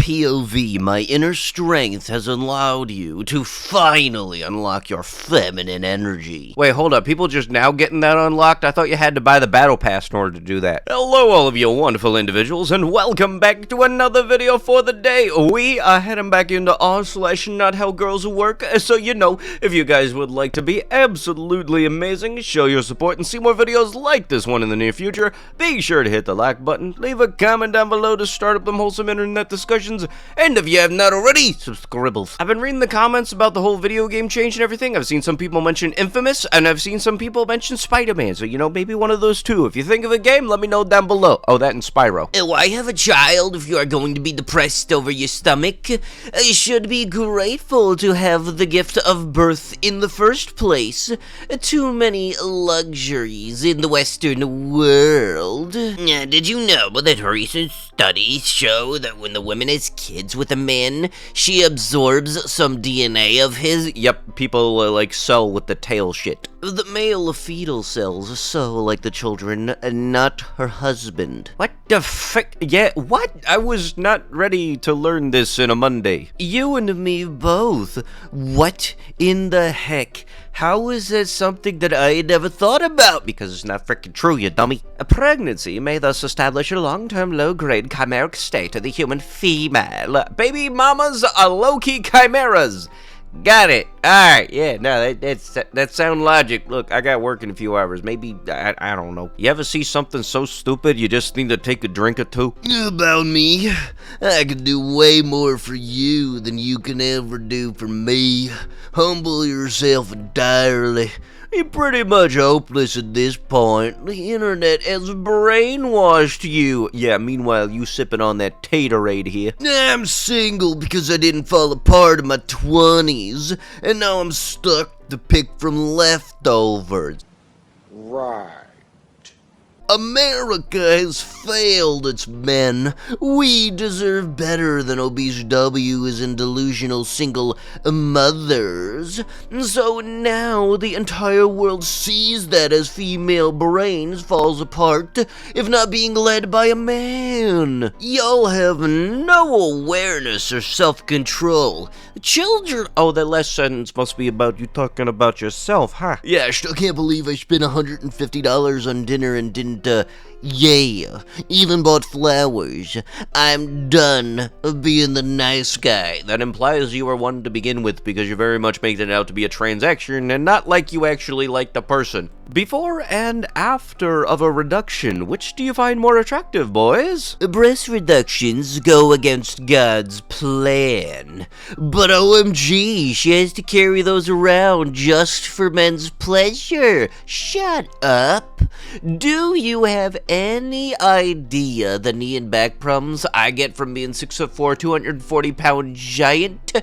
POV, my inner strength has allowed you to finally unlock your feminine energy. Wait, hold up. People just now getting that unlocked? I thought you had to buy the battle pass in order to do that. Hello, all of you wonderful individuals, and welcome back to another video for the day. We are heading back into r/NotHowGirlsWork, so you know, if you guys would like to be absolutely amazing, show your support, and see more videos like this one in the near future, be sure to hit the like button, leave a comment down below to start up them wholesome internet discussions, and if you have not already, subscribbles. I've been reading the comments about the whole video game change and everything. I've seen some people mention Infamous, and I've seen some people mention Spider-Man, so you know, maybe one of those two. If you think of a game, let me know down below. Oh, that and Spyro. Oh, I have a child. If you are going to be depressed over your stomach, you should be grateful to have the gift of birth in the first place. Too many luxuries in the Western world. Did you know that recent studies show that when the woman has kids with a man, she absorbs some DNA of his? Yep, people like sew with the tail shit. The male fetal cells sew like the children, not her husband. What the frick? Yeah, what? I was not ready to learn this in a Monday. You and me both. What in the heck? How is that something that I had never thought about? Because it's not frickin' true, you dummy. A pregnancy may thus establish a long-term low-grade chimeric state of the human female. Baby mamas are low-key chimeras. Got it. Alright, yeah, no, that sound logic. Look, I got work in a few hours. Maybe, I don't know. You ever see something so stupid you just need to take a drink or two? About me? I can do way more for you than you can ever do for me. Humble yourself entirely. You're pretty much hopeless at this point. The internet has brainwashed you. Yeah, meanwhile, you sipping on that Taterade here. I'm single because I didn't fall apart in my 20s, and now I'm stuck to pick from leftovers. Right. America has failed its men. We deserve better than obese W's and delusional single mothers. So now the entire world sees that as female brains falls apart, if not being led by a man. Y'all have no awareness or self-control. Children— Oh, that last sentence must be about you talking about yourself, huh? Yeah, I still can't believe I spent $150 on dinner and didn't, even bought flowers. I'm done being the nice guy. That implies you were one to begin with, because you very much make it out to be a transaction and not like you actually like the person. Before and after of a reduction, which do you find more attractive, boys? Breast reductions go against God's plan. But OMG, she has to carry those around just for men's pleasure. Shut up. Do you have any idea the knee and back problems I get from being 6'4", 240-pound giant?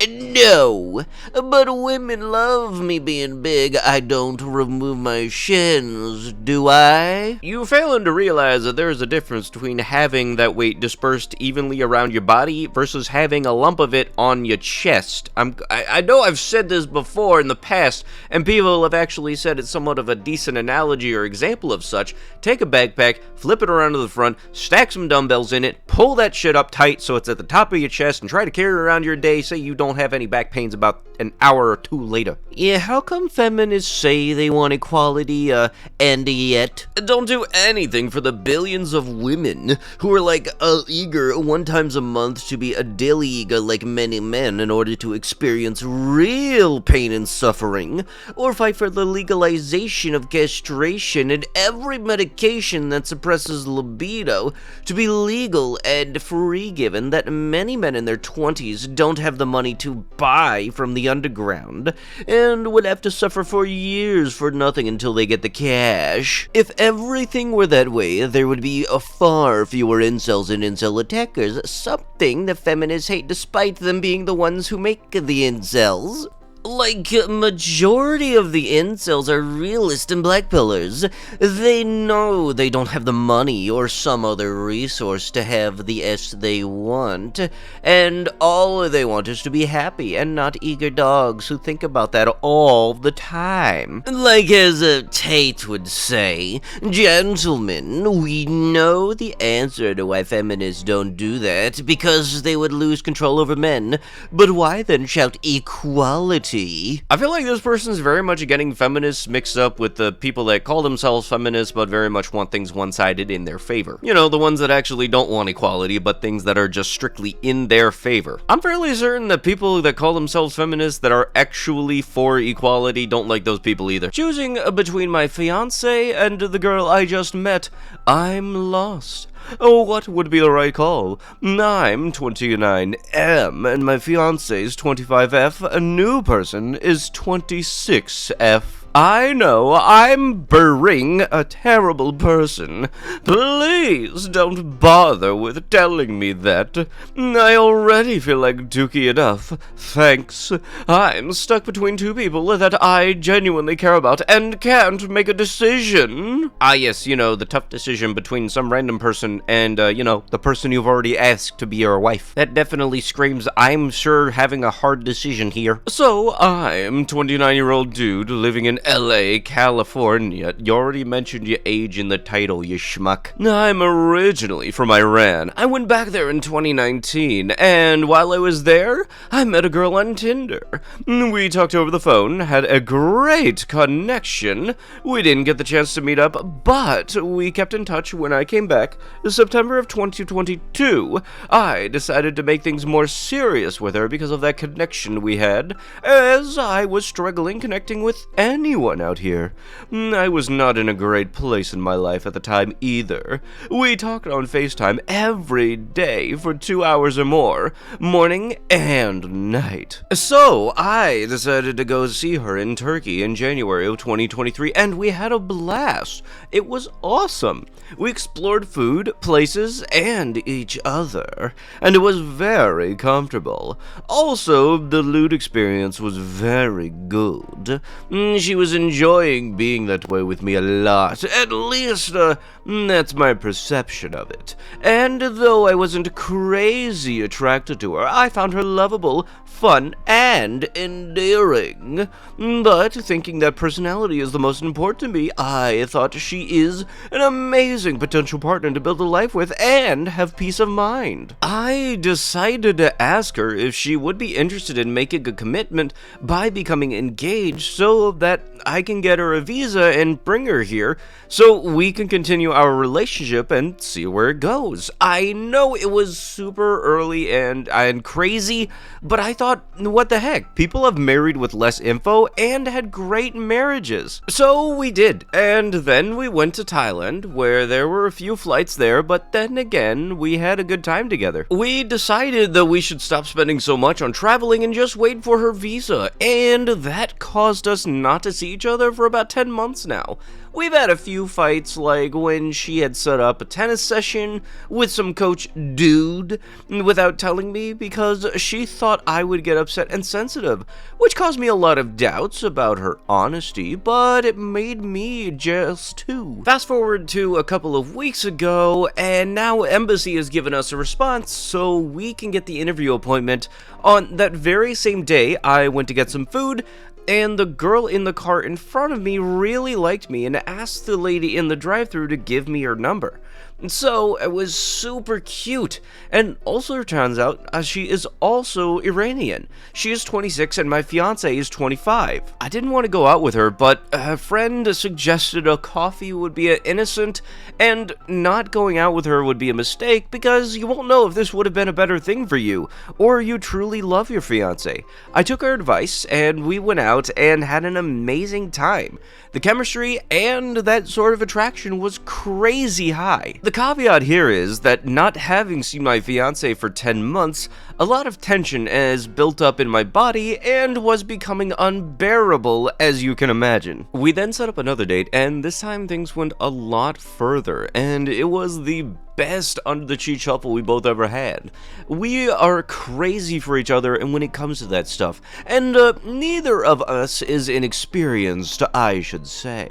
No, but women love me being big. I don't remove my shins, do I? You failing to realize that there is a difference between having that weight dispersed evenly around your body versus having a lump of it on your chest. I know I've said this before in the past, and people have actually said it's somewhat of a decent analogy or example of such. Take a backpack, flip it around to the front, stack some dumbbells in it, pull that shit up tight so it's at the top of your chest, and try to carry it around your day. Say you don't have any back pains about an hour or two later. Yeah, how come feminists say they want equality, and yet don't do anything for the billions of women who are like eager one times a month to be a daily eager like many men in order to experience real pain and suffering, or fight for the legalization of castration and every medication that suppresses libido to be legal and free, given that many men in their 20s don't have the money to buy from the underground and would have to suffer for years for nothing until they get the cash. If everything were that way, there would be far fewer incels and incel attackers, something the feminists hate despite them being the ones who make the incels. Like, majority of the incels are realist and black pillars. They know they don't have the money or some other resource to have the S they want, and all they want is to be happy and not eager dogs who think about that all the time. Like as Tate would say, gentlemen, we know the answer to why feminists don't do that, because they would lose control over men, but why then shout equality? I feel like this person's very much getting feminists mixed up with the people that call themselves feminists but very much want things one-sided in their favor. You know, the ones that actually don't want equality, but things that are just strictly in their favor. I'm fairly certain that people that call themselves feminists that are actually for equality don't like those people either. Choosing between my fiance and the girl I just met, I'm lost. Oh, what would be the right call? I'm 29M, and my fiance's 25F. A new person is 26F. I know, I'm being a terrible person. Please don't bother with telling me that. I already feel like dookie enough. Thanks. I'm stuck between two people that I genuinely care about and can't make a decision. Ah, yes, you know, the tough decision between some random person and, you know, the person you've already asked to be your wife. That definitely screams, I'm sure having a hard decision here. So, I'm 29-year-old dude living in LA, California. You already mentioned your age in the title, you schmuck. I'm originally from Iran. I went back there in 2019, and while I was there, I met a girl on Tinder. We talked over the phone, had a great connection. We didn't get the chance to meet up, but we kept in touch when I came back. September of 2022, I decided to make things more serious with her because of that connection we had, as I was struggling connecting with anyone out here. I was not in a great place in my life at the time either. We talked on FaceTime every day for 2 hours or more, morning and night. So I decided to go see her in Turkey in January of 2023, and we had a blast. It was awesome. We explored food, places, and each other, and it was very comfortable. Also, the loot experience was very good. She was enjoying being that way with me a lot. At least, that's my perception of it. And though I wasn't crazy attracted to her, I found her lovable, fun, and endearing. But thinking that personality is the most important to me, I thought she is an amazing potential partner to build a life with and have peace of mind. I decided to ask her if she would be interested in making a commitment by becoming engaged so that I can get her a visa and bring her here so we can continue our relationship and see where it goes. I know it was super early and crazy, but I thought, what the heck? People have married with less info and had great marriages. So we did, and then we went to Thailand, where there were a few flights there, but then again, we had a good time together. We decided that we should stop spending so much on traveling and just wait for her visa, and that caused us not to see each other for about 10 months now. We've had a few fights, like when she had set up a tennis session with some coach dude without telling me because she thought I would get upset and sensitive, which caused me a lot of doubts about her honesty, but it made me jealous too. Fast forward to a couple of weeks ago, and now Embassy has given us a response so we can get the interview appointment. On that very same day, I went to get some food, and the girl in the car in front of me really liked me and asked the lady in the drive-thru to give me her number. So it was super cute, and also turns out she is also Iranian. She is 26 and my fiance is 25. I didn't want to go out with her, but a friend suggested a coffee would be innocent, and not going out with her would be a mistake because you won't know if this would have been a better thing for you, or you truly love your fiance. I took her advice, and we went out and had an amazing time. The chemistry and that sort of attraction was crazy high. The caveat here is that not having seen my fiance for 10 months, a lot of tension has built up in my body and was becoming unbearable, as you can imagine. We then set up another date, and this time things went a lot further, and it was the best under the cheek shuffle we both ever had. We are crazy for each other, and when it comes to that stuff, and neither of us is inexperienced, I should say.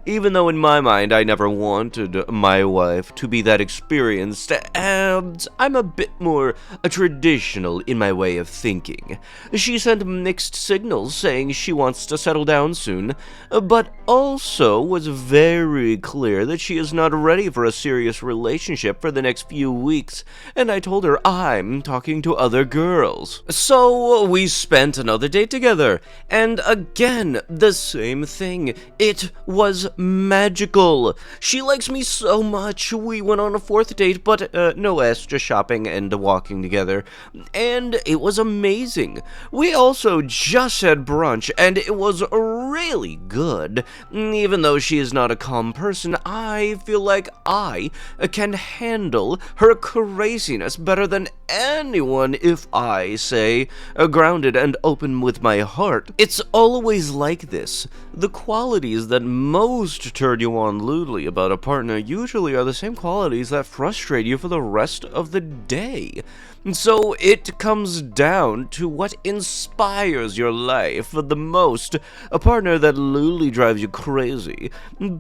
Even though in my mind I never wanted my wife to be that experienced, and I'm a bit more traditional in my way of thinking. She sent mixed signals saying she wants to settle down soon, but also was very clear that she is not ready for a serious relationship for the next few weeks, and I told her I'm talking to other girls. So we spent another date together, and again, the same thing. It was magical. She likes me so much. We went on a fourth date, but no S, just shopping and walking together, and it was amazing. We also just had brunch, and it was really good. Even though she is not a calm person, I feel like I can handle her craziness better than anyone if I say grounded and open with my heart. It's always like this. The qualities that most turn you on lewdly about a partner usually are the same qualities that frustrate you for the rest of the day. So it comes down to what inspires your life the most. A partner that lewdly drives you crazy,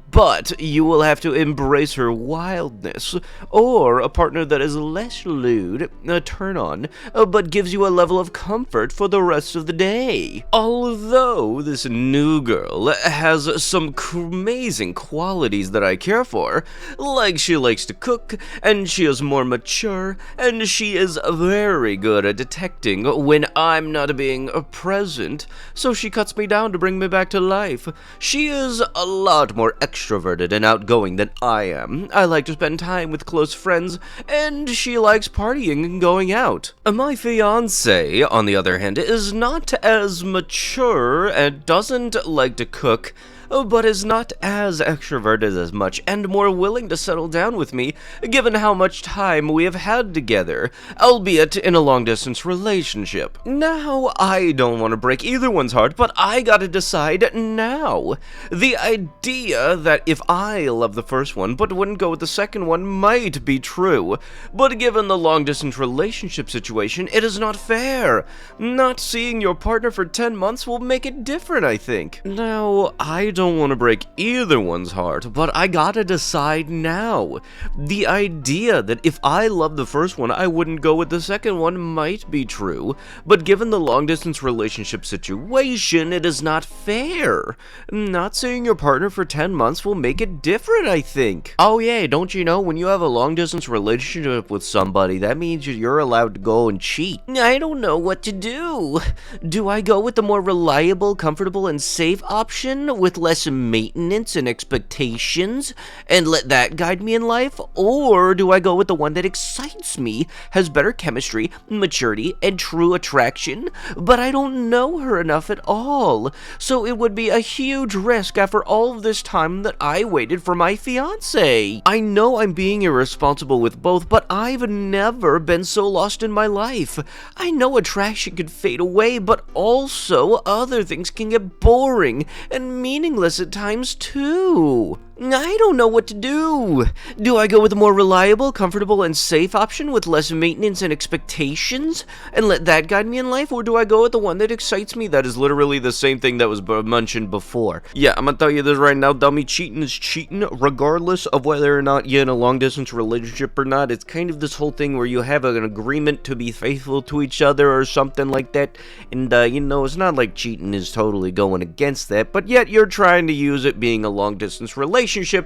but you will have to embrace her wildness, or a partner that is less lewd, a turn on, but gives you a level of comfort for the rest of the day. Although this new girl has some amazing qualities that I care for, like she likes to cook, and she is more mature, and she is very good at detecting when I'm not being present, so she cuts me down to bring me back to life. She is a lot more extroverted and outgoing than I am. I like to spend time with close friends, and she likes partying and going out. My fiance, on the other hand, is not as mature and doesn't like to cook, but is not as extroverted as much and more willing to settle down with me given how much time we have had together, albeit in a long-distance relationship. Now, I don't want to break either one's heart, but I gotta decide now. The idea that if I love the first one but wouldn't go with the second one might be true, but given the long-distance relationship situation, it is not fair. Not seeing your partner for 10 months will make it different, I think. Now, I don't want to break either one's heart, but I gotta decide now. The idea that if I love the first one, I wouldn't go with the second one might be true, but given the long-distance relationship situation, it is not fair. Not seeing your partner for 10 months will make it different, I think. Oh yeah, don't you know, when you have a long-distance relationship with somebody, that means you're allowed to go and cheat. I don't know what to do. Do I go with the more reliable, comfortable, and safe option with less maintenance and expectations and let that guide me in life, or do I go with the one that excites me, has better chemistry, maturity, and true attraction, but I don't know her enough at all, so it would be a huge risk after all of this time that I waited for my fiance. I know I'm being irresponsible with both, but I've never been so lost in my life. I know attraction could fade away, but also other things can get boring and meaningless at times too. I don't know what to do. Do I go with a more reliable, comfortable, and safe option with less maintenance and expectations and let that guide me in life, or do I go with the one that excites me? That is literally the same thing that was mentioned before. Yeah, I'm gonna tell you this right now, dummy. Cheating is cheating, regardless of whether or not you're in a long-distance relationship or not. It's kind of this whole thing where you have an agreement to be faithful to each other or something like that, and you know, it's not like cheating is totally going against that, but yet you're trying to use it being a long-distance relationship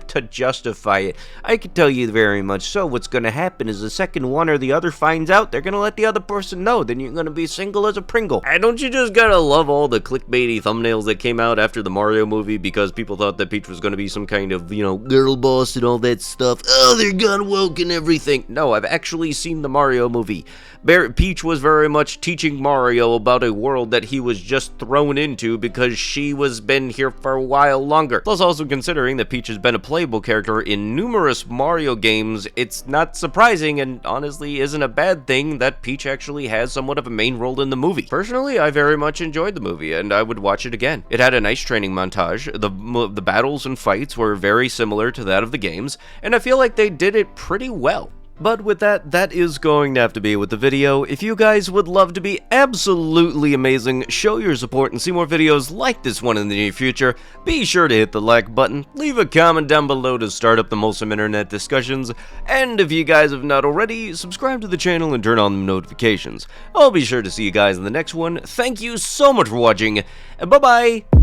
to justify it. I can tell you very much so what's gonna happen is the second one or the other finds out, they're gonna let the other person know, then you're gonna be single as a Pringle. And don't you just gotta love all the clickbaity thumbnails that came out after the Mario movie because people thought that Peach was gonna be some kind of, you know, girl boss and all that stuff. Oh, they're gone woke and everything. No, I've actually seen the Mario movie. Peach was very much teaching Mario about a world that he was just thrown into because she was been here for a while longer. Plus, also considering that Peach has been a playable character in numerous Mario games, it's not surprising and honestly isn't a bad thing that Peach actually has somewhat of a main role in the movie. Personally, I very much enjoyed the movie and I would watch it again. It had a nice training montage, the battles and fights were very similar to that of the games, and I feel like they did it pretty well. But with that, that is going to have to be with the video. If you guys would love to be absolutely amazing, show your support, and see more videos like this one in the near future, be sure to hit the like button, leave a comment down below to start up the wholesome internet discussions, and if you guys have not already, subscribe to the channel and turn on the notifications. I'll be sure to see you guys in the next one. Thank you so much for watching, and bye-bye!